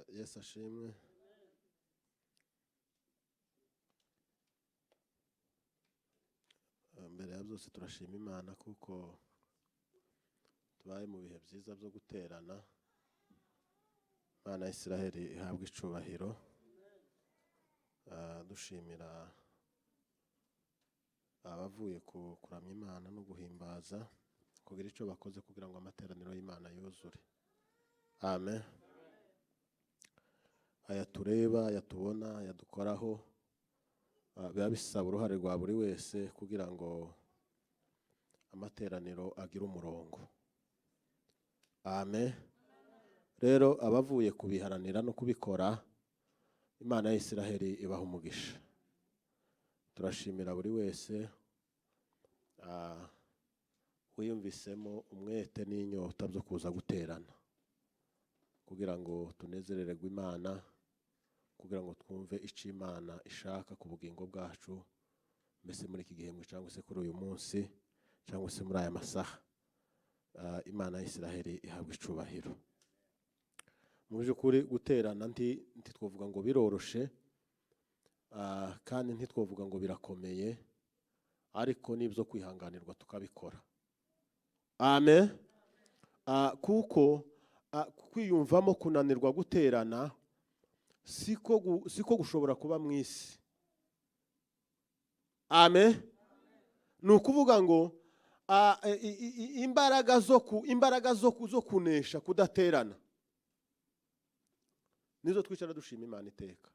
Yesu ashimwe. Mbere ya byose turashima Imana kuko tubaye mu bihe byiza byo guterana. Imana ya Isiraheli ihabwa icubahiro. Dushimira abavuye kuramya Imana no guhimbaza kugira icyo bakoze kugira ngo amateraniro y'Imana yuzure. Amen. Aya tureba, aya tubona, aya dukoraho biba bisaba uruhare rwa buri wese kugira ngo amateraniro agire umurongo. Amen. Rero abavuye kubiharanira no kubikora, Imana ya Isiraheli ibaha umugisha. Turashimira buri wese wiyumvisemo umwete n'inyota byo kuza guterana kugira ngo tunezerererwe Imana, kugira ngo twumve icyo Imana ishaka ku bugingo bwacu, mbese muri iki gihembwe cyangwa se kuri uyu munsi cyangwa se muri aya masaha. Imana ya Isiraheli ihabwa icubahiro. Mu by'ukuri guterana ntitwovuga ngo biroroshe, kandi ntitwovuga ngo birakomeye, ariko nibyo kwihanganirwa tukabikora. Amen. Kuko kwiyumvamo kunanirwa guterana siko gushobora kuba mu isi. Amen. Ni ukuvuga ngo imbaraga zo kunesha kudaterana nizo twicara dushima Imana iteka.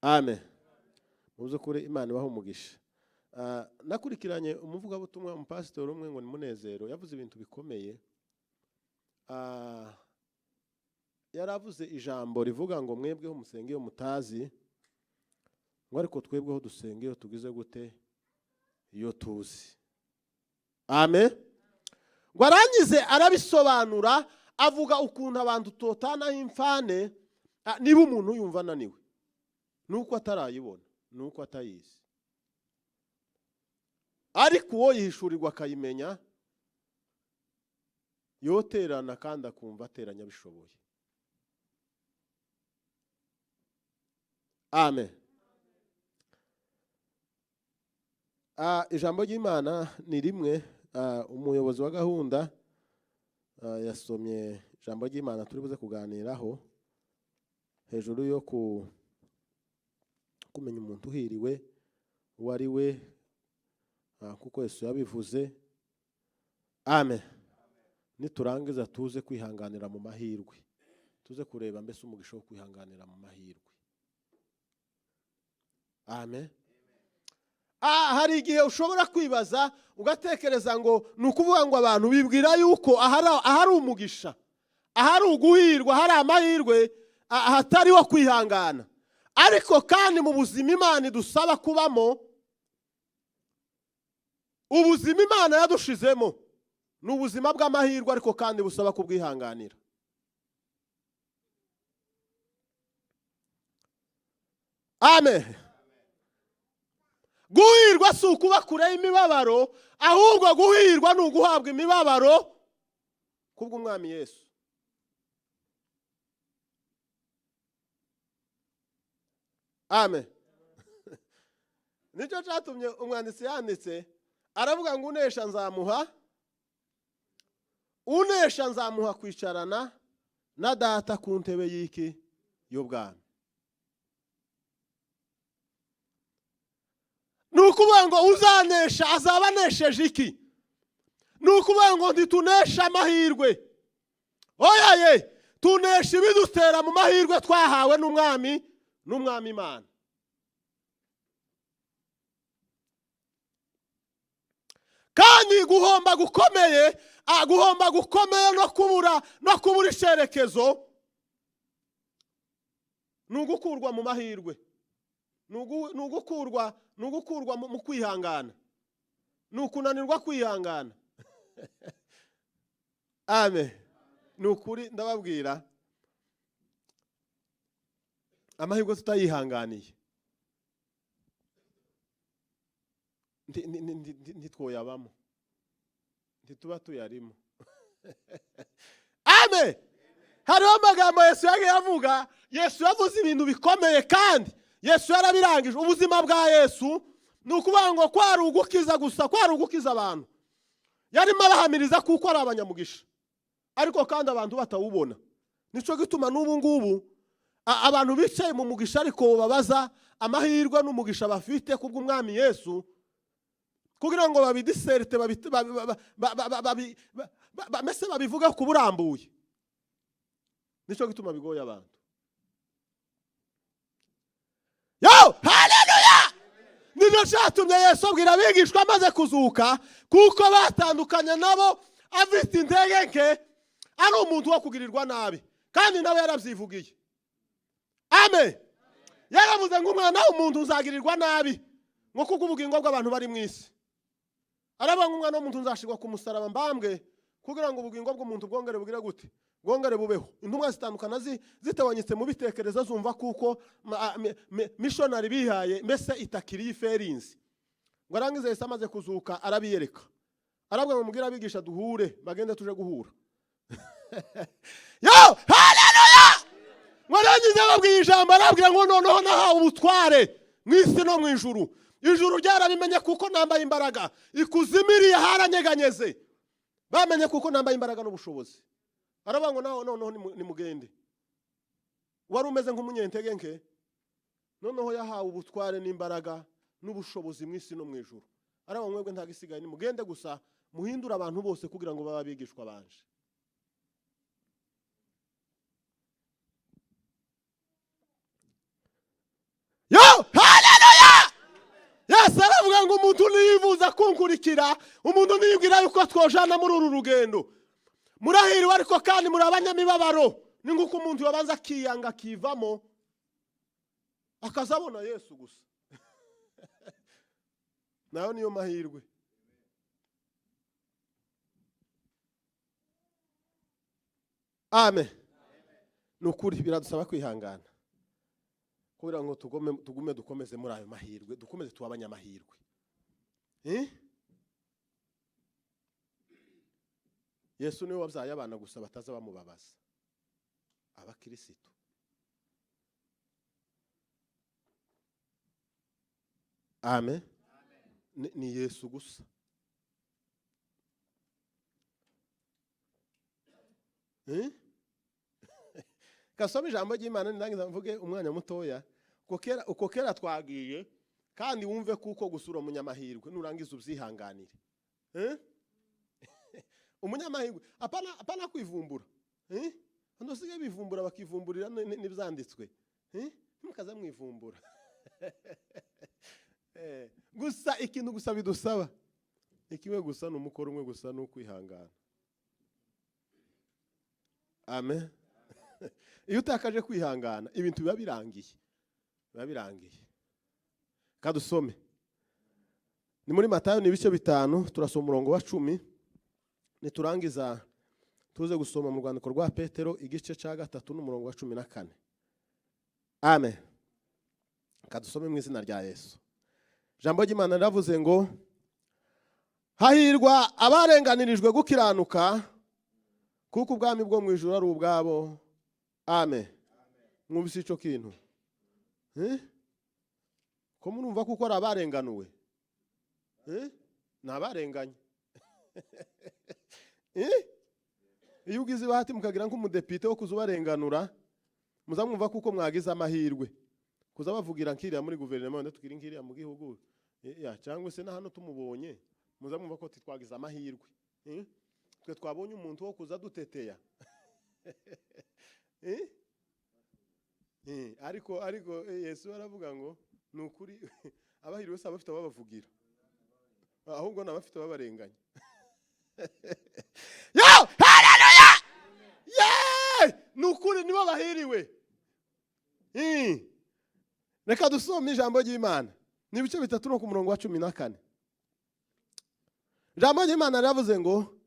Amen. Mu by'ukuri Imana ibaha umugisha. Nakurikiranye umuvugabutumwa umupasitori umwe ngo ni Munezero, yavuze ibintu bikomeye. Yaravuze ijambo rivuga ngo mwebweho musenge iyo mutazi, ngo ariko twebweho dusenge iyo tugize gute, iyo tuzi. Amen. Ngo arangize arabisobanura, avuga ukuntu abantu totana imfane niba umuntu yumva ananiwe nuko atarayibona, nuko atayizi. Ariko uwo yihishurirwa akayimenya yoterana kandi akumva ateranya bishoboye. Amen. Ijambo ry'Imana ni rimwe. Umuyobozi wa gahunda yasomye ijambo ry'Imana turi buze kuganiraho hejuru yo kumenya umuntu uhiriwe uwo ari we, kuko Yesu yabivuze. Amen. Niturangiza tuze kwihanganira mu mahirwe, tuze kureba mbese umugisha wo kwihanganira mu mahirwe. Amen. Hari igihe ushobora kwibaza ugatekereza ngo ni ukuvuga ngo abantu bibwira yuko ahari umugisha, ahari uguhirwa, hari amahirwe, hatari wo kwihangana. Ariko kandi mu buzima Imana idusaba kubamo, ubuzima Imana yadushizemo ni ubuzima bw'amahirwe, ariko kandi busaba kubwihanganira. Amen. Guhirwa si ukuba kure y'imibabaro, ahubwo guhirwa ni uguhabwa imibabaro kubw'Umwami Yesu. Amen. Nicyo cyatumye umwanditsi yanditse aravuga ngo unesha nzamuha kwicarana na Data ku ntebe y'iki y'ubwami. Ni ukuvuga ngo uzanesha azaba anesheje iki? Ni ukuvuga ngo ntitunesha amahirwe, oya tunesha ibidutera mu mahirwe twahawe n'umwami Imana. Kandi guhomba gukomeye no kubura icyerekezo ni ugukurwa mu mahirwe, ni ugukurwa mu kwihangana, ni ukunanirwa kwihangana. Amen. Ni ukuri ndababwira, amahirwe tutayihanganiye ntitwoyabamo, ntituba tuyarimo. amen. Hariho amagambo Yesu yagiye avuga. Yesu yavuze ibintu bikomeye kandi Yesu yarabirangije. Ubuzima bwa Yesu ni ukuvuga ngo kwari ugukiza gusa, kwari ugukiza abantu. Yarimo abahamiriza kuko ari abanyamugisha, ariko kandi abantu batawubona. Nico gituma n'ubu ngubu abantu bicaye mu mugisha ariko babaza amahirwe n'umugisha bafite kubw'umwami Yesu, kugira ngo babidiserte mese babivuga ku burambuye. Nico gituma bigoye abantu. Yo, haleluya! Nibyo cyatumye Yesu abwira abigishwa amaze kuzuka, kuko batandukanye nabo afite intege nke, ari umuntu wo kugirirwa nabi, kandi nawe yarabyivugiye. Amen. Yaravuze ngo umwana w'umuntu uzagirirwa nabi, ngo kuko ubugingo bw'abantu bari mu isi. Aravuga ngo umwana w'umuntu uzashirwa ku musaraba mbambwe, kugira ngo ubugingo bw'umuntu bwongere bugire gute, bwongere bubeho. Intumwa zitandukana zitawanyitse mu bitekerezo zumva kuko missionary bihaye mbese itakiri iferinzi. Ngo arangize Yesu amaze kuzuka arabiyereka. Aravuga ngo mugira abigisha duhure, bagende tuje guhura. Yo, haleluya! Mwarangize babwiye ijambo, arabwira ngo noneho nahawe ubutware mu isi no mu ijuru. Ijuru ryarabimenye kuko nambaye imbaraga, ikuzimiriye haranyeganyeze. Bamenye kuko nambaye imbaraga n'ubushobozi. Aravuga ngo noneho nimugende. Wari umeze nk'umunyentege nke, noneho yahawe ubutware n'imbaraga n'ubushobozi mu isi no mu ijuru. Aravuga ngo mwebwe ntagisigaye, nimugende gusa muhindura abantu bose kugira ngo baba bigishwa banje. Yo, haleluya! Yesu aravuga ngo umuntu niyivuza kunkurikira, umuntu niyibwira yuko twojana muri uru rugendo. Murahiriwe ariko kandi muri abanyamibabaro. Ni nguko umuntu yabanza akiyanga akivamo, akazabona Yesu gusa. Nayo niyo mahirwe. Amen. Nukuri biradusaba kwihangana, kugira ngo tugume dukomeze muri ayo mahirwe, dukomeze tuba abanyamahirwe. Yesu niwe wabyaye abana gusa bataza bamubabaza, abakirisitu. Amen. Ni Yesu gusa. Kasoma ijambo ry'Imana nindangiza mvuge umwanya mutoya. Uko kera twagiye, kandi wumve kuko gusura umunyamahirwe nurangiza ubyihanganire. Umunyamahirwe apana kwivumbura. Ando sige bivumbura bakivumburira n'ibyanditswe. Mukaza mwivumbura. Gusa ikintu gusa bidusaba, ikiwe gusa n'umukoro umwe gusa no kwihangana. Amen. Iyo utakaje kwihangana ibintu biba birangiye. Kadusome. Ni muri Matayo ni ibice 5, turasoma umurongo wa 10. Niturangiza tuze gusoma mu rwandiko rwa Petero igice cya 3 n'umurongo wa 14. Amen. Kadusome mu izina rya Yesu. Jambo ry'Imana riravuze ngo hahirwa abarenganirijwe gukiranuka, kuko ubwami bwo mu ijuru ari ubwabo. Amen. Mwumvise ico kintu? Ko murumva kuko ari abarenganuwe? Nabarenganye. Iyo ugize bahati mukagira nk'umudepite wo kuzubarenganura, muzamwumva kuko mwagize amahirwe kuza bavugira nkiriya muri guverinoma, nde tukiri nkiriya mu gihugu cyangwa se na hano tumubonye, muzamwumva ko twagize amahirwe. Twe twabonye umuntu wo kuza duteteya. Ariko Yesu aravuga ngo nukuri abahiriwe se abafite ababavugira, ahubwo nabafite ababarenganya. Yo, haleluya! Nukuri nibo bahiriwe. Reka dusome ijambo ry'Imana. Ni ibice 3 no ku murongo wa 14. Ijambo ry'Imana riravuze ngo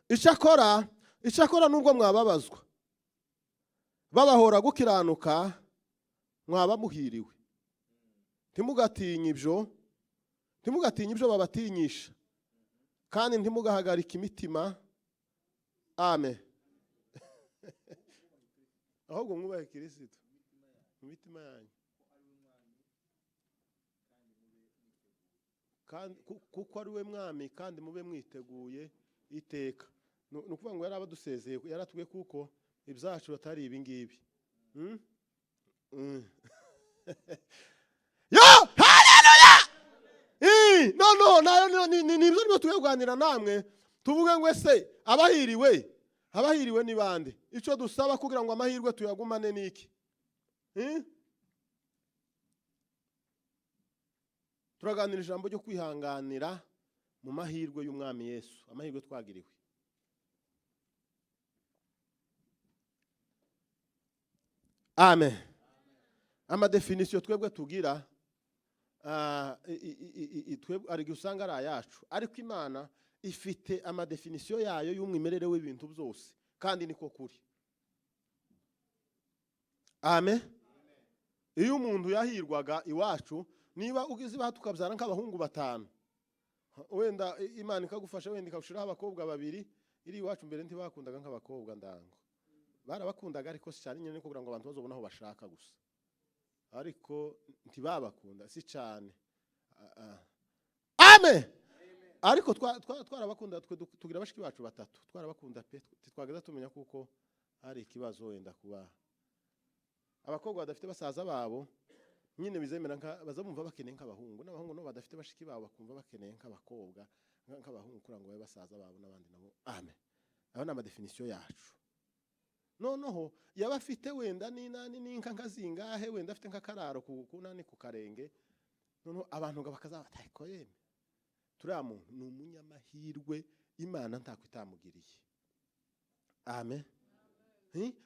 icyakora nubwo mwababazwa babahora gukiranuka, mwaba muhiriwe. Ntimugatinye ibyo babatinyisha, kandi ntimugahagarika imitima. Amen. ahubwo mwubahe Kristo mu mitima yanyu, kandi kuko ari we mwami, kandi mube mwiteguye iteka. Ni ukuvuga ngo yari abadusezeye, yaratubwiye kuko ibyacu batari ibi ngibi. Yo haleluya! No ni ibyo nibyo tuganira namwe, tuvuge ngo ese abahiriwe ni bande? Icyo dusaba kugira ngo amahirwe tuyagumane niki? Turaganira ijambo ryo kwihanganira mu mahirwe y'umwami Yesu, amahirwe twagiriwe. Amen. Amadefinisiyo twebwe tugira twebwe ari usanga ari ayacu, ariko Imana ifite amadefinisiyo yayo y'umwimerere w'ibintu byose, kandi niko kuri. Amen. Iyo umuntu yahirwaga iwacu, niba ugize baha tukabyara nk'abahungu 5, wenda Imana ikagufasha, wenda ikagushiraho abakobwa 2, iri iwacu mbere ntibakundaga nk'abakobwa ndango, barabakundaga ariko si cyane nyine kugira ngo abantu bazobona aho bashaka gusa, ariko ntibabakunda si cyane. Amen. Ariko twarabakunda, tugira abashiki bacu 3, twarabakunda pe, twageza tumenya kuko hari ikibazo wenda kuba abakobwa badafite basaza babo, nyine bizemera bazamumva bakeneye nk'abahungu, n'abahungu no badafite bashiki babo bakumva bakeneye nk'abakobwa nk'abahungu kugira ngo babe basaza babo n'abandi nabo. Amen. Aho na definisiyo yacu. Noneho yaba afite wenda n'inka nkazingahe, wenda afite nk'akararo kunani ku karenge, noneho abantu bakaza batayiko yeme, turiya muntu ni umunyamahirwe Imana ntako itamugiriye. Amen.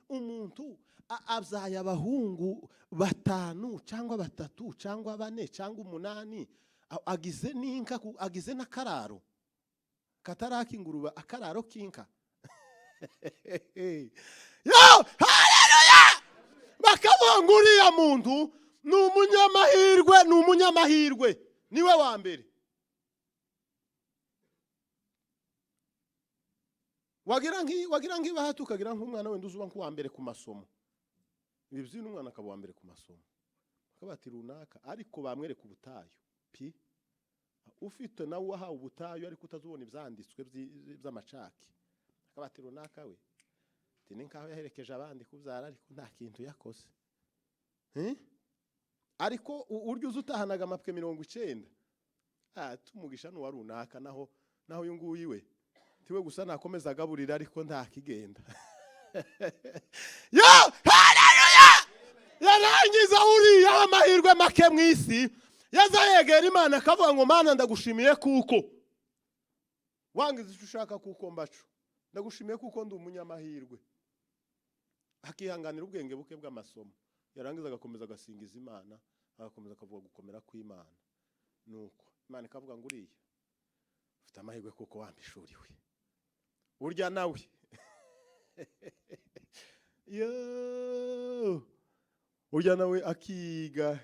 Umuntu abyaye abahungu 5 cyangwa 3 cyangwa 4 cyangwa 8, agize n'inka, agize n'akararo katarakingurura, akararo k'inka. Yo haleluya! Bakavuga uriya muntu ni umunyamahirwe, niwe wa mbere. Wagira nkibaha tukagira nk'umwana wenda uzuba nk'uwa mbere ku masomo, ibyo n'umwana akaba wa mbere ku masomo, akabati runaka, ariko bamwereka ubutayu pi, ufite nawe wahawe ubutayu ariko utazubona ibyanditswe by'amacaki, akabati runaka we tini nkaho yaherekeje abandi kubyara ariko nta kintu yakoze. Ariko uryo uzutahanaga amapwe 90, tumugisha n'uwa runaka, naho uyu nguyu we tiwe gusa nakomeza agaburira ariko nta kigenda. Yo haleluya! Yarangiza uriya amahirwe make mu isi, yazayegera Imana akavuga ngo Mana ndagushimiye kuko wangize icyo ushaka, kuko mbacu ndagushimiye kuko ndi umunyamahirwe. Akihanganira ubwenge buke bw'amasomo, yarangiza agakomeza agasingiza Imana, agakomeza akavuga gukomera kw'Imana. Nuko Imana ikavuga ngo uriya ufite amahirwe kuko wambishuriwe, urya nawe yo urya nawe akiga,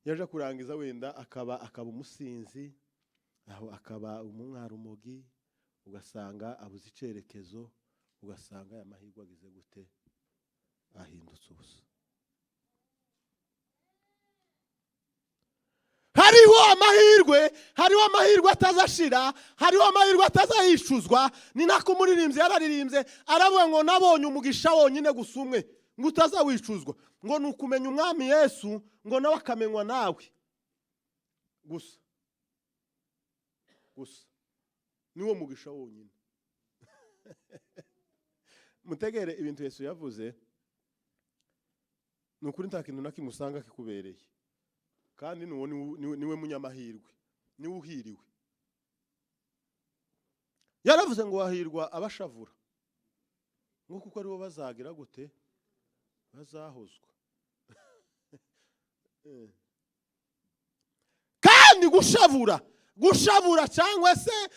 yaje kurangiza wenda akaba umusinzi, aho akaba umwarumogi, ugasanga abuze icerekezo, ugasanga aya mahirwe agize gute, ahindutse ubusa. Hariho amahirwe atazashira, hariho amahirwe atazahishuzwa. Ni nako umuririmbyi yararirimbye aravuga ngo nabonye umugisha wonyine gusa umwe, ngo utazawicuzwa, ngo ni ukumenya umwami Yesu, ngo nawe akamenywa nawe gusa niwo mugisha wonyine. Mutegere ibintu Yesu yavuze, ni ukuri nta kintu nakimusanga kikubereye, kandi niwe munyamahirwe, niwe uhiriwe. Yaravuze ngo wahirwa abashavura, ngo kuko aribo bazagira gute, bazahozwa. Kandi gushavura cyangwa se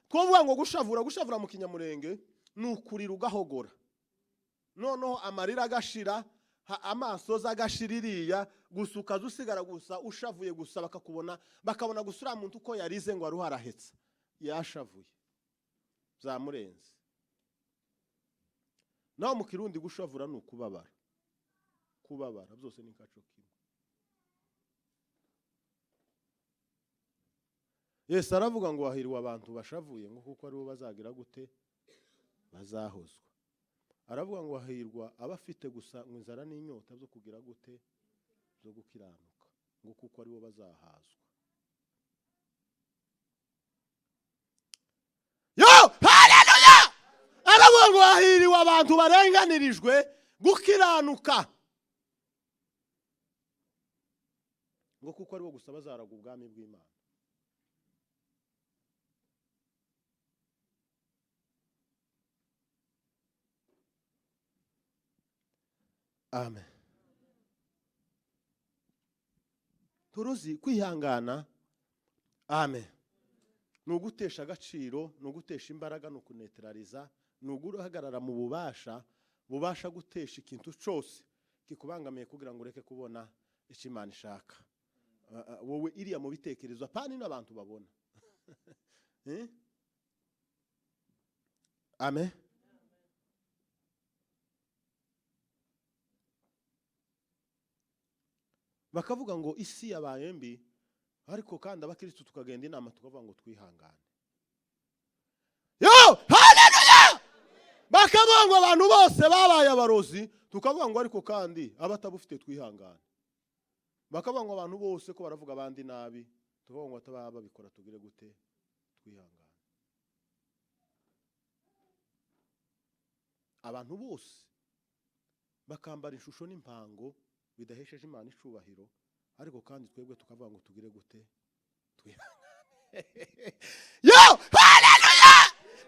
twovuga ngo gushavura mu kinyamurenge ni ukurira ugahogora, noneho amarira agashira, amaso zagashiririya gusa, ukazusigara gusa ushavuye gusa, bakabona gusura muntu uko yarize ngo aruharahetse yashavuye byamurenze. naho mu kirundi gushavura ni ukubabara. Kubabara byose ni kaco kimwe. Yesu aravuga ngo hahirwa abantu bashavuye ngo kuko aribo bazagira gute, bazahozwa. Aravuga ngo hahirwa abafite gusa inzara n'inyota zo kugira gute, zo gukiranuka ngo kuko aribo bazahazwa. Yo, haleluya! Aravuga ngo hahirwa abantu barenganirijwe gukiranuka ngo kuko aribo gusa bazaraga ubwami bw'Imana. Amen. Turuzi kwihangana. Amen. Nugutesha agaciro, nugutesha imbaraga, nukunetraliza, nuguhagarara mu bubasha gutesha ikintu cyose kikubangamiye kugira ngo ureke kubona icyo Imana ishaka. Wowe iriya mu bitekerezo apani n'abantu babona. Amen. Bakavuga ngo isi yabaye mbi, ariko kandi abakristo tukagenda inama tukavuga ngo twihangane. Yo, haleluya! Bakavuga ngo abantu bose babaye abarozi, tukavuga ngo ariko kandi abatabufite twihangane. Bakavuga ngo abantu bose ko baravuga abandi nabi, tukavuga ngo atababa babikora tugire gute, twihangane. Abantu bose bakambara ishusho n'impango bidahesheje Imana icubahiro, ariko kandi twebwe tukavuga ngo tugire gute, twihangane. Yo, haleluya!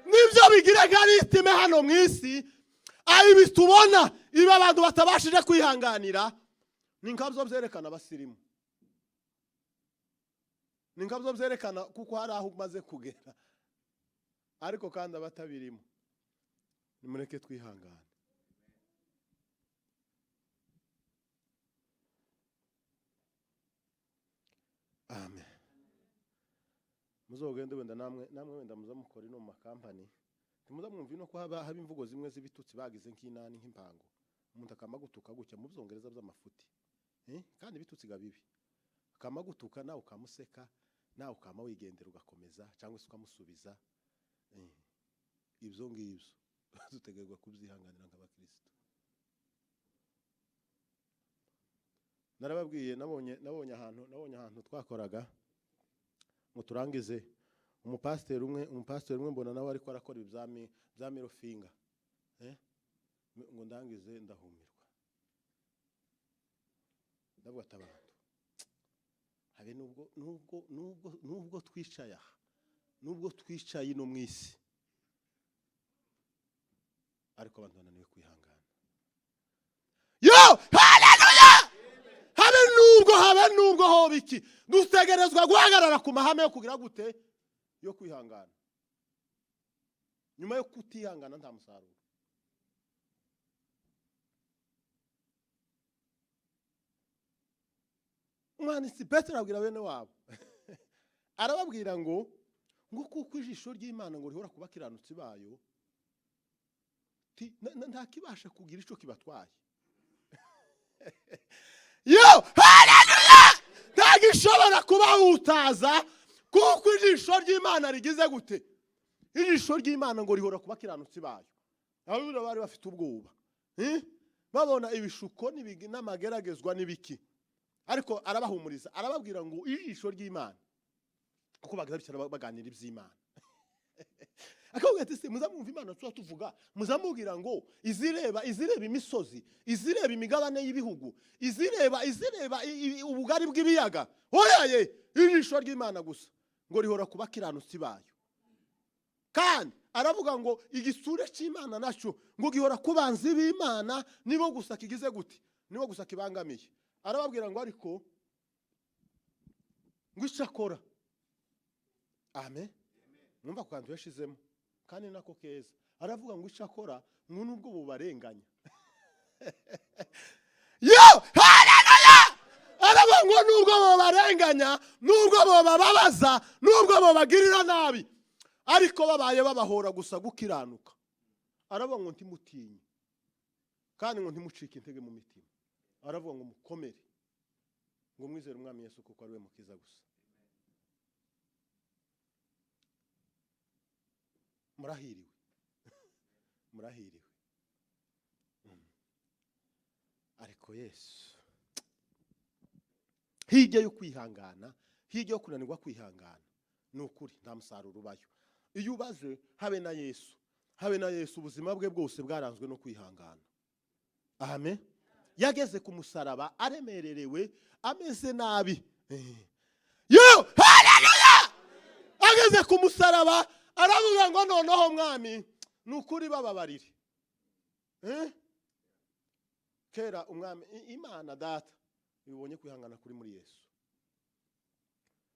Nibyo bigira garitime hano mu isi, ayi bitubona iba abantu batabashije kwihanganira, ni nkabyo byerekana abasirimu. Ni nkabyo byerekana kuko hari aho umaze kugera, ariko kandi abatabirimo nimureke twihangane. Amen. Muzogende wenda namwe wenda muzamukora ino mu makampani, timuzamwumva ino ko haba imvugo zimwe z'ibitutsi bagize nk'inani nk'impango, umuntu akamagutuka gutya mu byongereza by'amafuti, kandi ibitutsi gabibi akamagutuka nawe ukamuseka, nawe ukama wigendera ugakomeza cyangwa se ukamusubiza. Ibyo ngibyo dutegerezwa kubyihanganira nk'abakristo. Narababwiye nabonye ahantu twakoraga ngo turangize, umupasiteri umwe mbona nawe ariko arakora ibizami bya mirofinga, ngo ndangize ndahumirwa. Ndavuga atabantu habe nubwo twicaye aha, nubwo twicaye no mwisi, ariko abantu bananiwe kwihangana. Yo, haleluya! Habe nubwo ho biki, dutegerezwa guhagarara ku mahame yo kugira gute, yo kwihangana. Nyuma yo kutihangana nta musaruro. Umwanditsi Petero abwira bene wabo, arababwira ngo kuko ijisho ry'Imana ngo rihora kuba kiranutsi bayo, nta kibasha kugira ico kibatwaye. Yo, haleluya! Ntagishobora kubahutaza kuko ijisho ry'Imana rigize gute, ijisho ry'Imana ngo rihora kuba kiranutsi bayo. Ababura bari bafite ubwoba, babona ibishuko n'amageragezwa n'ibiki, ariko arabahumuriza, arababwira ngo ijisho ry'Imana kuko bagabicara baganira iby'Imana. Akabwira ati muzamwumva Imana tuvuga, muzamubwira ngo izireba imisozi, izireba imigabane y'ibihugu, izireba ubugari bw'ibiyaga. Oyaye, ijisho ry'Imana gusa ngo rihora kuba kiranutsi bayo. Kandi aravuga ngo igisure cy'Imana naco ngo gihora kubanzi b'Imana, nibo gusa kigize gute, nibo gusa kibangamiye. Arababwira ngo ariko ngo icyakora. Amen. Numva ko kantu yashizemo kandi nako keza. Aravuga ngo icyakora ngo nubwo bubarenganya. Yo, haleluya! Aravuga ngo nubwo bubarenganya, nubwo bababaza, nubwo babagirira nabi, ariko babaye babahora gusa gukiranuka. Aravuga ngo ntimutinye, kandi ngo ntimucike intege mu mitima. Aravuga ngo mukomere, ngo mwizere umwami Yesu kuko ari we mukiza gusa. Murahiriwe. Murahiriwe. Ariko Yesu, hirya yo kwihangana, hirya yo kunanirwa kwihangana, ni ukuri nta musaruro ubayo. Iyo ubaze habe na Yesu ubuzima bwe bwose bwaranzwe no kwihangana. Amen. Yageze ku musaraba aremererewe, ameze nabi. Yo, haleluya! Ageze ku musaraba aravuga ngo noneho mwami, ni ukuri bababarire. Kera umwami Imana data ibonye kwihangana kuri muri Yesu.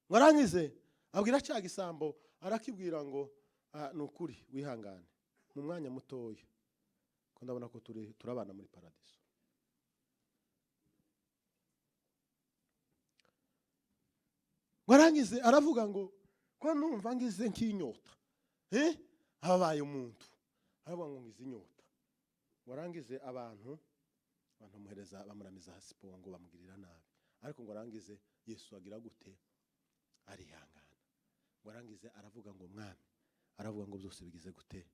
Warangize abwira cya gisambo arakibwira ngo ni ukuri wihangane mu mwanya mutoya ko ndabona ko turabana muri paradiso. Warangize aravuga ngo ko numva ngize nk'inyota. Habaye umuntu aravuga ngo ngize inyota. Warangize abantu muhereza bamuramiza hasi pongo bamugirira nabi. Ariko ngo warangize Yesu agira gute? Arihangana. Warangize aravuga ngo mwami, aravuga ngo byose bigize gute?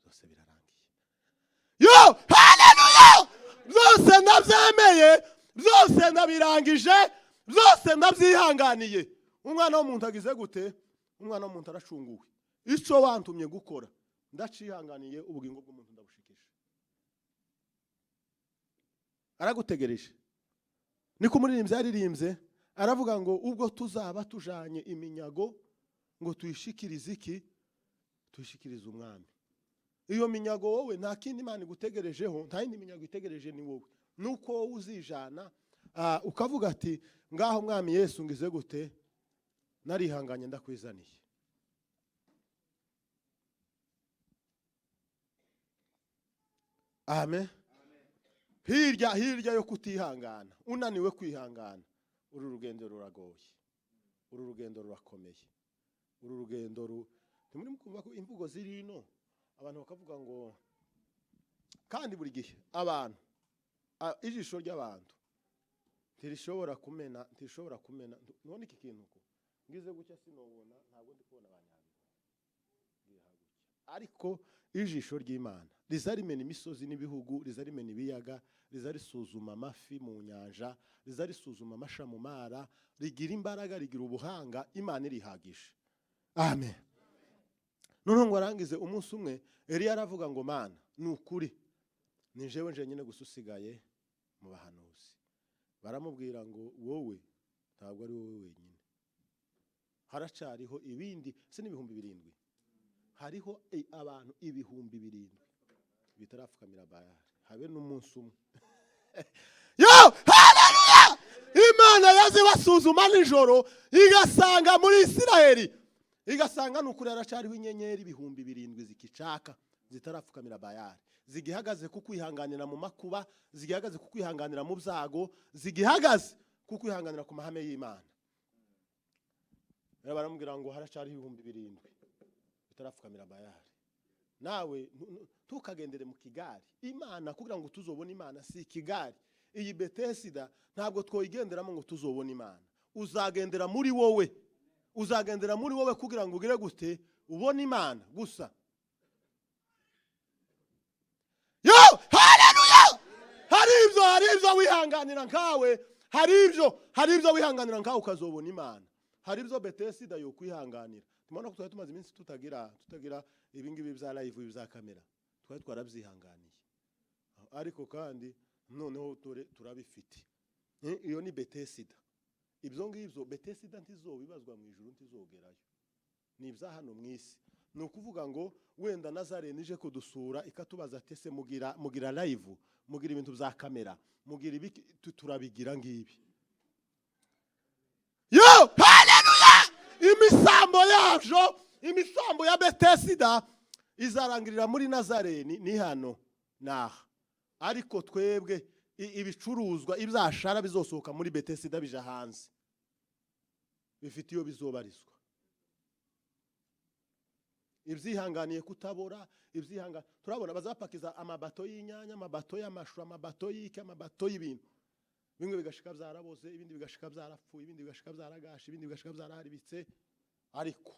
Byose birarangiye. Yo, haleluya! Byose ndabyemeye, byose ndabirangije, byose ndabyihanganiye. Umwana w'umuntu agize gute? Umwana w'umuntu aracunguwe. Icyo wantumye gukora ndacihanganiye, ubugingo bw'umuntu ndabushikisha. Aragutegereje. Niko umuririmbyi yaririmbye aravuga ngo ubwo tuzaba tujanye iminyago ngo tuyishikirize iki? Tuyishikirize umwami. Iyo minyago wowe nta kindi Imana igutegerejeho, nta yindi minyago itegereje ni wowe. Nuko wowe uzijana ukavuga ati ngaho mwami Yesu ngize gute? Narihanganye ndakwizaniye. Amen. Hirya yo kutihangana, unaniwe kwihangana, uru rugendo ruragoye, uru rugendo rurakomeye, uru rugendo ntimuri kumva ko imvugo ziri ino abantu bakavuga ngo kandi buri gihe abantu ijisho ry'abantu tirishobora kumena none iki kintu ko ngize gucya sinobona, ntabwo ndi kubona abanyabi. Ariko ijisho ry'Imana rizarimena imisozi n'ibihugu, rizarimena ibiyaga, rizarisuzuma amafi mu nyanja, rizarisuzuma amasha mu mara, rigira imbaraga, rigira ubuhanga. Imana irihagije. Amen. None ngo arangize umunsi umwe Eliya aravuga ngo Mana, ni ukuri ni jewe nyine gususigaye mu bahanuzi. Baramubwira ngo wowe ntabwo ari wowe wenyine, haracariho ibindi se n'ibihumbi 7. Hariho abantu 7,000 bitarapfukamira Bayali, habe n'umunsi umwe. Yo, haleluya! Imana yazibasuzuma nijoro igasanga muri Isiraheli, igasanga n'ukuri haracariho inyenyeri 7,000 zikicaka zitarapfukamira Bayali, zigihagaze kukwihanganira mu makuba, zigihagaze kukwihanganira mu byago, zigihagaze kukwihanganira ku mahame y'Imana. Baramubwira ngo haracariho 7,000 bitarapfukamira Bayali. Nawe tukagendere mu Kigali. Imana kugira ngo tuzobone Imana si Kigali. Iyi Betesida ntabwo twoyigenderamo ngo tuzobone Imana. Uzagendera muri wowe. Uzagendera muri wowe kugira ngo ugire gute? Ubone Imana gusa. Yo, haleluya! Hari ibyo wihanganira nkawe, hari ibyo wihanganira nkawe ukazobona Imana. Hari ibyo Betesida yo kwihanganira. Tumana ko tumaze iminsi tutagira ibingibi bya live bya kamera. Twarabyihanganiye. Ariko kandi noneho turabifite. Iyo ni Betesida. Ibyo ngibyo Betesida ntizobibazwa mu ijuru, ntizogerayo. Ni ibya hano mu isi. Ni ukuvuga ngo wenda Nazare nije kudusura ikatubaza ati se mugira live, mugira ibintu bya kamera, mugira ibiki, turabigira ngibi. Yo, haleluya! Imisambo ya Betesida izarangirira muri Nazareni ni hano naha. Ariko twebwe ibicuruzwa ibyashara bizosohoka muri Betesida bija hanze, bifite iyo bizobarizwa. ibyihanganiye kutabora, turabona bazapakiza amabato y'inyanya, amabato y'amashu, amabato y'iki, amabato y'ibintu. Bimwe bigashika byaraboze, ibindi bigashika byarapfuye, ibindi bigashika byaragashe, ibindi bigashika byaraharibitse. Ariko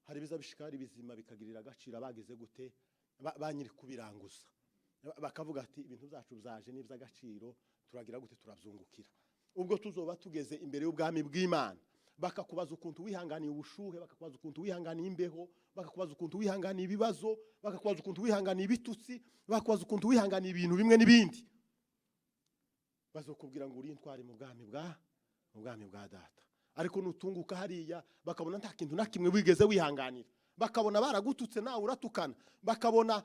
hari biza bishikari bizima bikagirira agaciro abagize gute banyiri kubiranguza. Bakavuga ati ibintu byacu byaje n'iby'agaciro, turagira gute turabyungukira. Ubwo tuzoba tugeze imbere y'ubwami bw'Imana, bakakubaza ukuntu wihanganiye ubushuhe, bakakubaza ukuntu wihanganiye imbeho, bakakubaza ukuntu wihanganiye ibibazo, bakakubaza ukuntu wihanganiye ibitutsi, bakakubaza ukuntu wihanganiye ibintu bimwe n'ibindi. Bazokubwira ngo uri intwari mu bwami bwa data. Ariko nutunguka hariya bakabona nta kintu na kimwe wigeze wihanganira, bakabona baragututse nawe uratukana, bakabona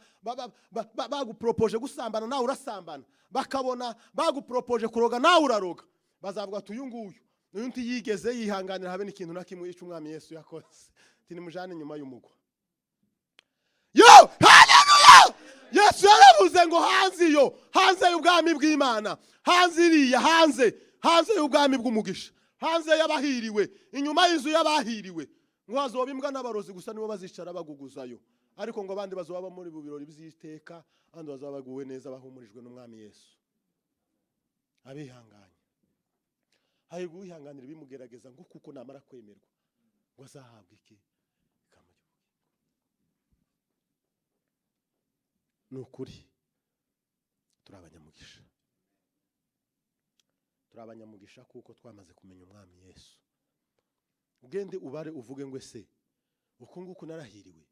bagupropoje gusambana nawe urasambana, bakabona bagupropoje kuroga nawe uraroga, bazavuga ati uyu nguyu n'uyu ntiyigeze yihanganira habe n'ikintu na kimwe ico umwami Yesu yakoze. Ati nimujane nyuma y'umugwa. Yo haleluya! Yesu yaravuze ngo hanze y'ubwami bw'Imana, hanze iriya, hanze y'ubwami bw'umugisha, hanze y'abahiriwe, inyuma y'inzu y'abahiriwe, ngo hazoba imbwa n'abarozi gusa nibo bazicara baguguzayo. Ariko ngo abandi bazoba muri bubirori biziteka, abandi bazaba baguwe neza bahumurijwe n'umwami Yesu. Abihanganye hari guhihanganira bimugerageza ngo kuko namara kwemerwa ngo azahabwa iki nukuri. Turabanyamugisha kuko twamaze kumenya umwami Yesu. Ugende ubare uvuge ngo ese uko nguko narahiriwe,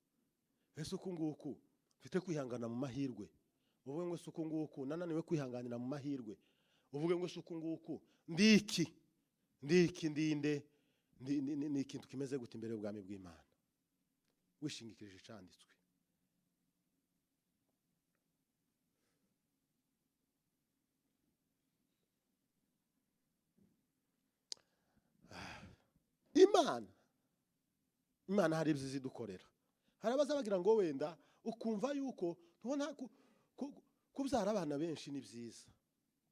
ese uko nguko mfite kwihangana mu mahirwe, uvuge ngo ese uko nguko nananiwe kwihanganira mu mahirwe, uvuge ngo ese uko nguko ndiki ndinde ni ikintu kimeze gute imbere y'ubwami bw'Imana, wishingikirije icanditswe. Imana hari ibyo zidukorera. Hari abazabagira ngo wenda ukumva yuko tubona kubyara abana benshi ni byiza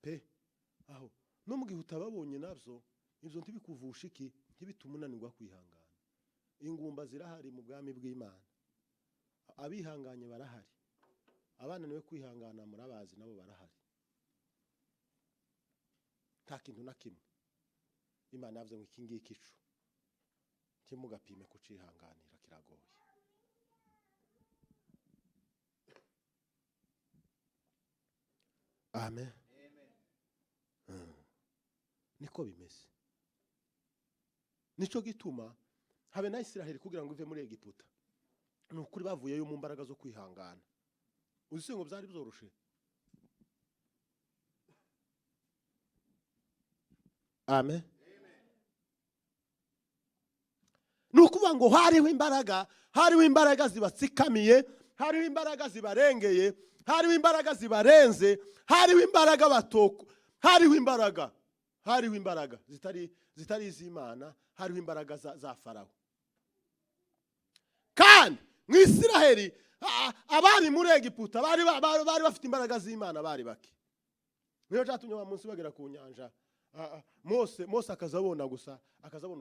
pe, aho no mu gihe utababonye nabyo ibyo ntibikuvusha iki, ntibituma unanirwa kwihangana. Ingumba zirahari mu bwami bw'Imana, abihanganye barahari, abana niwe kwihangana murabazi nabo barahari. Nta kintu na kimwe Imana yavuze ngo iki ngiki ico timugapime kucihanganira kiragoye. Amen. Niko bimeze. Nico gituma habe na Isiraheli kugira ngo ive muri Egiputa, nukuri bavuyeyo mu mbaraga zo kwihangana. Uzise ngo byari byoroshe. Amen. Nukuvuga ngo hariho imbaraga zibatsikamiye, hariho imbaraga zibarengeye, hariho imbaraga zibarenze, hariho imbaraga batoko, hariho imbaraga zitari iz'Imana, hariho imbaraga za Farawo. Kandi mu Isiraheli abari muri Egiputa bari bafite imbaraga z'Imana, bari bake. Niyo cyatumye wa munsi bagera ku nyanja, Mose akazabona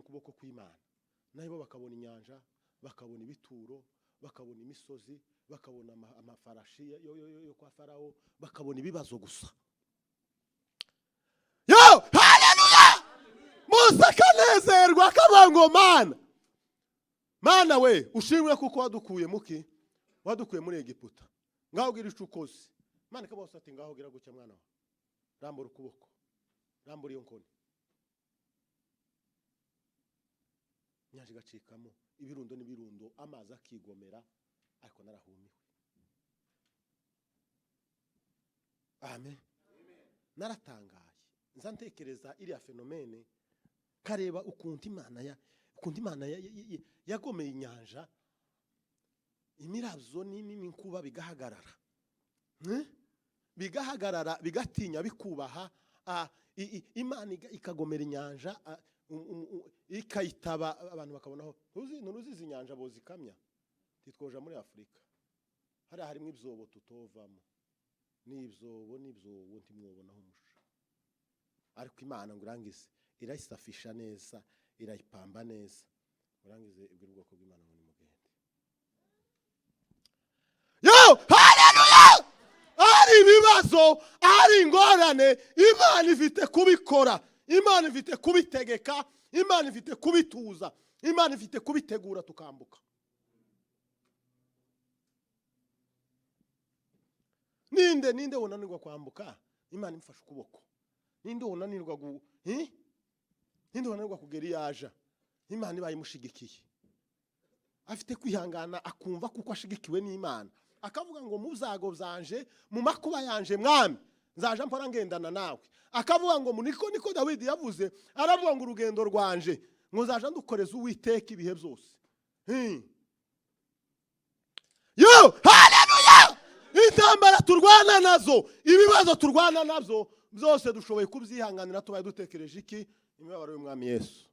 ukuboko kw'Imana, nabo bakabona inyanja, bakabona ibituro, bakabona imisozi, bakabona amafarashi yo kwa Farawo, bakabona ibibazo gusa. Yo haleluya! Mose akanezerwa akavuga ngo Mana we ushimwe kuko wadukuye muri Egiputa, ngaho gira ico ukoze. Mana kabose ati ngaho gira gucya mwana wa, rambura ukuboko, rambura iyo nkoni. Nyaje gacikamo ibirundo n'ibirundo, amazi akigomera, ariko narahumiwe. Amen. Naratangaye nza ntekereza iriya fenomene, kareba ukuntu Imana yagomeye inyanja, imiravyo n'inkuba bigahagarara, bigatinya, bikubaha. Imana ikagomera inyanja, ikayitaba, abantu bakabonaho. Nturuzizi inyanja bozikamya, titwoja muri Afrika hari harimo ibyobo tutovamo, n'ibyobo ntimwobonaho umusha. Ariko Imana ngurangize irayisafisha neza, irayipamba neza. Ngurangize ibyo ubwoko bw'Imana ngo nimugende. ibibazo, ahari ingorane, Imana ifite kubikora, Imana ifite kubitegeka, Imana ifite kubituza, Imana ifite kubitegura tukambuka. Ninde unanirwa kwambuka, Imana imfasha ukuboko. Ninde unanirwa kugera iyaja, Imana ibaye imushigikiye. Afite kwihangana akumva kuko ashigikiwe n'Imana. Akavuga ngo mu byago byanje, mu makuba yanje mwami, nzaje mpora ngendana nawe. Akavuga ngo niko Dawidi yavuze, aravuga ngo urugendo rwanje ngo nzaje ndukoreza Uwiteka ibihe byose. Yo, haleluya! Intambara turwana nazo, ibibazo turwana nabyo, byose dushoboye kubyihanganira tubaye dutekereje iki? Imibabaro y'Umwami Yesu.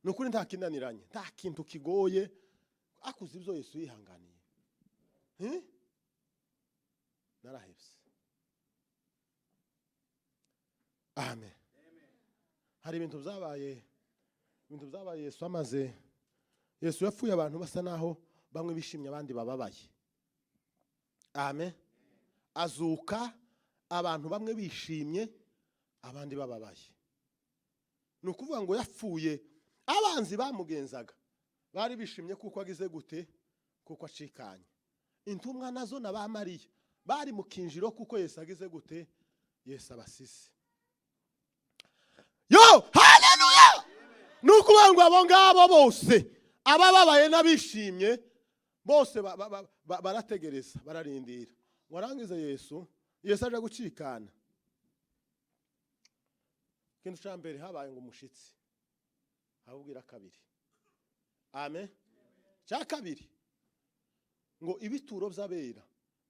Nukuri nta kinaniranye, nta kintu kigoye, akuze ibyo Yesu yihanganiye. Narahebye. Amen. Hari ibintu byabaye Yesu amaze. Yesu yapfuye abantu basa naho bamwe bishimye abandi bababaye. Amen. Azuka abantu bamwe bishimye abandi bababaye. Nukuvuga ngo yapfuye, abanzi bamugenzaga bari bishimye kuko agize gute, kuko acikanye. Intumwa nazo na ba Mariya bari mu kinjiro kuko Yesu agize gute, Yesu abasize. Yo, haleluya! Nukuvuga ngo abo ngabo bose, abababaye n'abishimye bose barategereza, bararindira. Warangize Yesu aje gucikana. Kintu cya mbere habaye ngo umushitsi ahubwira kabiri. Amen. Cya kabiri ngo ibituro by'abera,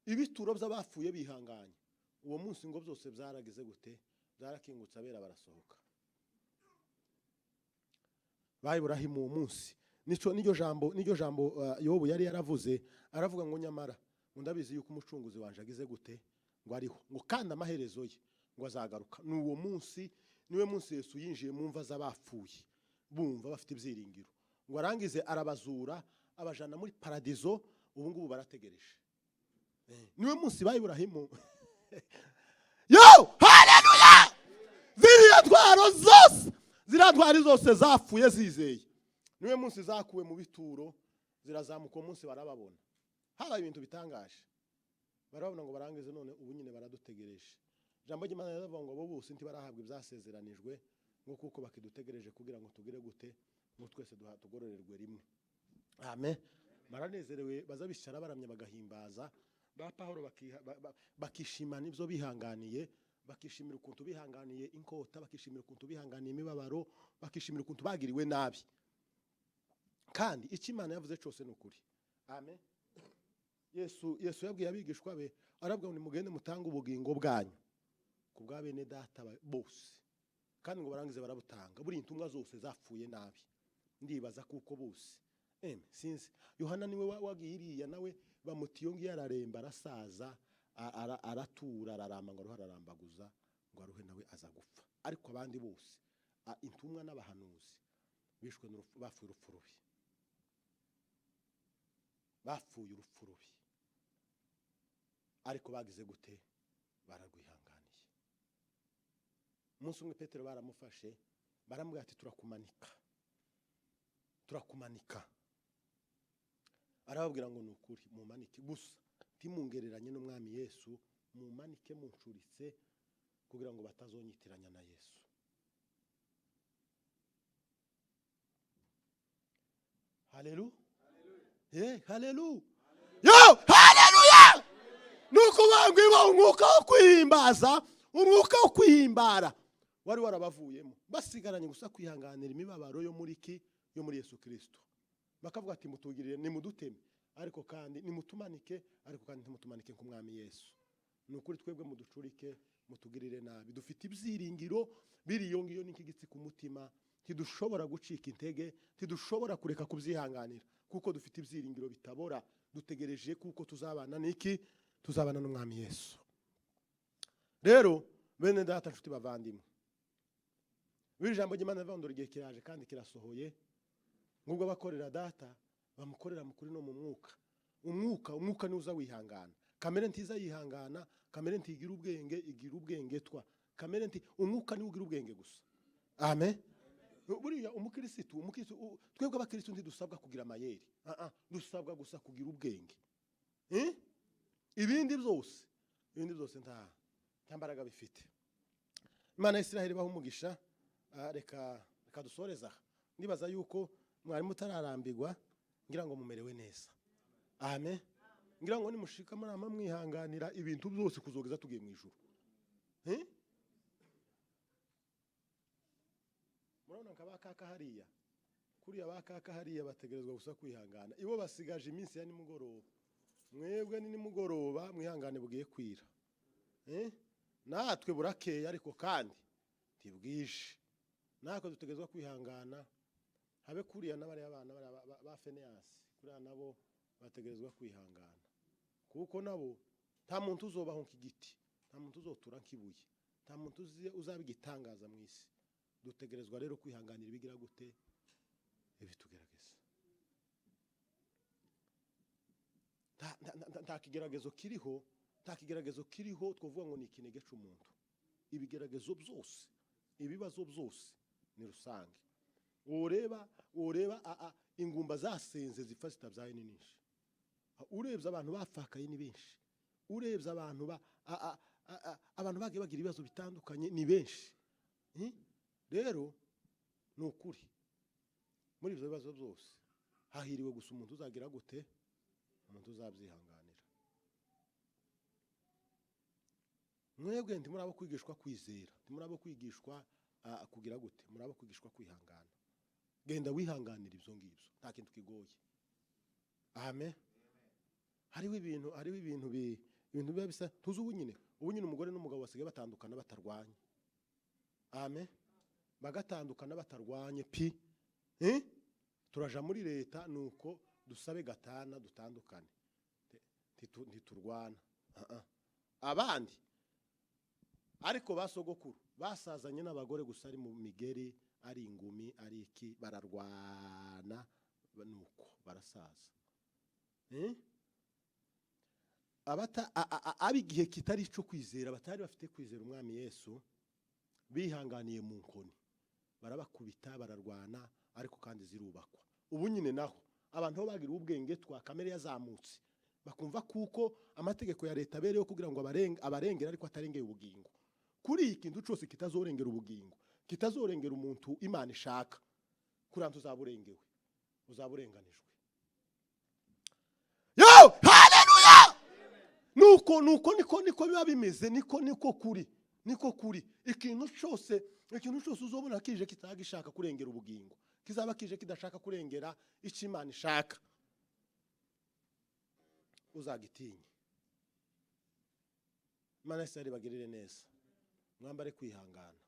ibituro by'abapfuye bihanganye, uwo munsi ngo byose byaragize gute, byarakingutse, abera barasohoka. Bayiburahimu uwo munsi niryo jambo Yobu yari yaravuze, aravuga ngo nyamara ngo ndabizi yuko umucunguzi wanje agize gute, ngo ariho, ngo kandi amaherezo ye ngo azagaruka. N'uwo munsi niwe munsi Yesu yinjiye mu mva z'abapfuye, bumva bafite ibyiringiro, ngo arangize arabazura abajana muri paradizo. Ubu ngubu barategereje. Niwe munsi bayiburahimu. Yo, haleluya! Ziriya zose zapfuye zizeye, niwe munsi zakuwe mu bituro, zirazamuka uwo munsi barababona. Habaye ibintu bitangaje, barabona ngo barangize, none ubu nyine baradutegereje. Ijambo ry'Imana riravuga ngo abo bose ntibarahabwa ibyasezeranijwe, ngo kuko bakidutegereje kugira ngo tugire gute, ngo twese tugororerwe rimwe. Amen. Baranezerewe, bazabicara baramya bagahimbaza. Ba Pawulo bakishimana ibyo bihanganiye, bakishimira ukuntu bihanganiye inkota, bakishimira ukuntu bihanganiye imibabaro, bakishimira ukuntu bagiriwe nabi. Kandi icyo Imana yavuze cyose ni ukuri. Amen. Yesu yabwiye abigishwa be, arabwira ngo nimugende mutange ubugingo bwanyu ku bwa bene data bose, kandi ngo barangize barabutanga. Buri intumwa zose zapfuye nabi, ndibaza kuko bose sinzi. Yohana niwe wagiye iriya, nawe bamutiyo ngiye araremba, arasaza, aratura, araramba, ngo ararambaguza, ngo aruhe nawe aza gupfa. Ariko abandi bose, intumwa n'abahanuzi, bishwe bapfuye urupfu rubi, bapfuye urupfu rubi, ariko bagize gute, bararwihanganiye. Umunsi umwe Petero baramufashe, baramubwira ati turakumanika. Arababwira ngo ni ukuri, mumanike gusa timungereranye n'Umwami Yesu, mumanike muncuritse kugira ngo batazonyitiranya na Yesu. Haleluya. Haleluya. Yo, haleluya! Nuko bangwiba umwuka wo kwihimbaza, umwuka wo kwihimbara wari warabavuyemo, basigaranye gusa kwihanganira imibabaro yo muri Yesu Kristo. Bakavuga ati mutugirire, nimuduteme, ariko kandi nimutumanike, ariko kandi ntimutumanike nk'Umwami Yesu. Nukuri twebwe muducurike, mutugirire nabi. Dufite ibyiringiro biriyo ngiyo n'ikigitsi ku mutima, tidushobora gucika intege, tidushobora kureka kubyihanganira, kuko dufite ibyiringiro bitabora. Dutegereje kuko tuzabana n'iki, tuzabana n'Umwami Yesu. Rero bene data, nshuti bavandimwe, ijambo ry'Imana rivuga igihe kiraje kandi kirasohoye, ngubwo abakorera data bamukorera mu kuri no mu mwuka, umwuka ni uza wihangana. Kamere ntiza yihangana, kamere ntigira ubwenge, igira ubwenge twa. Kamere umwuka ni ugira ubwenge gusa. Amen. Buriya umukirisitu twebwe abakirisitu ntidusabwa kugira amayeri. Dusabwa gusa kugira ubwenge. Ibindi byose nta mbaraga bifite. Imana ya Isiraheli baho umugisha. Reka dusoreza. Nibaza yuko mwari mutararambirwa, ngira ngo mumerewe neza. Amen. Ngira ngo nimushika murama mwihanganira ibintu byose kuzogeza tugiye mu ijuru. Murabona nk'abakaka hariya. Kuriya bakaka hariya bategerezwa gusa kwihangana. Ibo basigaje iminsi ya nimugoroba. Mwebwe ni nimugoroba mwihangane bugiye kwira. Natwe burakeye ariko kandi tibwije. Nako dutegerezwa kwihangana. Habe kuriya n'abari abana ba Feneyasi. Kuriya nabo bategerezwa kwihangana. Kuko nabo nta muntu uzobaho nk'igiti, nta muntu uzotura nk'ibuye, nta muntu uzabigitangaza mu isi. Dutegerezwa rero kwihanganira ibigira gute ibitugerageza. Nta kigeragezo kiriho twovuga ngo ni ikinege cy'umuntu. Ibigeragezo byose, ibibazo byose ni rusange. Ureba ingumba zasenze zipfa zitabyaye ni nyinshi. Urebye abantu bapfakaye ni benshi. Urebye abantu bagiye bagira ibibazo bitandukanye ni benshi. Rero ni ukuri muri ibyo bibazo byose hahiriwe gusa umuntu uzagira gute, umuntu uzabyihanganira. Mwebwe ntimurabo kwigishwa kwizera, ntimurabo kwigishwa kugira gute, murabo kwigishwa kwihangana. Genda wihanganira ibyo ngibyo, nta kintu kigoye. Amen. Hariho ibintu biba bisa tuzi ubu nyine umugore n'umugabo basigaye batandukana batarwanye. Amen. Bagatandukana batarwanye pi. Turaja muri leta nuko dusabe gatana dutandukane. Ntiturwana. Abandi ariko basogokuru basazanye n'abagore gusa ari mu migeri, ari ingumi, ari iki, bararwana nuko barasaza. Abigihe kitari cyo kwizera, batari bafite kwizera umwami Yesu, bihanganiye mu nkoni, barabakubita bararwana, ariko kandi zirubakwa. Ubu nyine naho abantu bagira ubwenge twa kamere yazamutse, bakumva kuko amategeko ya leta bereyo kugira ngo abarengera ariko atarengeye ubugingo. Kuri ikintu cyose kitazorengera ubugingo, kitazorengera umuntu Imana ishaka, kurantu uzaburengewe, uzaburenganijwe. Yo, haleluya! Nuko biba bimeze, niko kuri. Ikintu cyose uzobona kije kitagishaka kurengera ubugingo, kizaba kije kidashaka kurengera icyo Imana ishaka, uzagitinya. Imana Isiraheli bagirire neza. Mwambare kwihangana.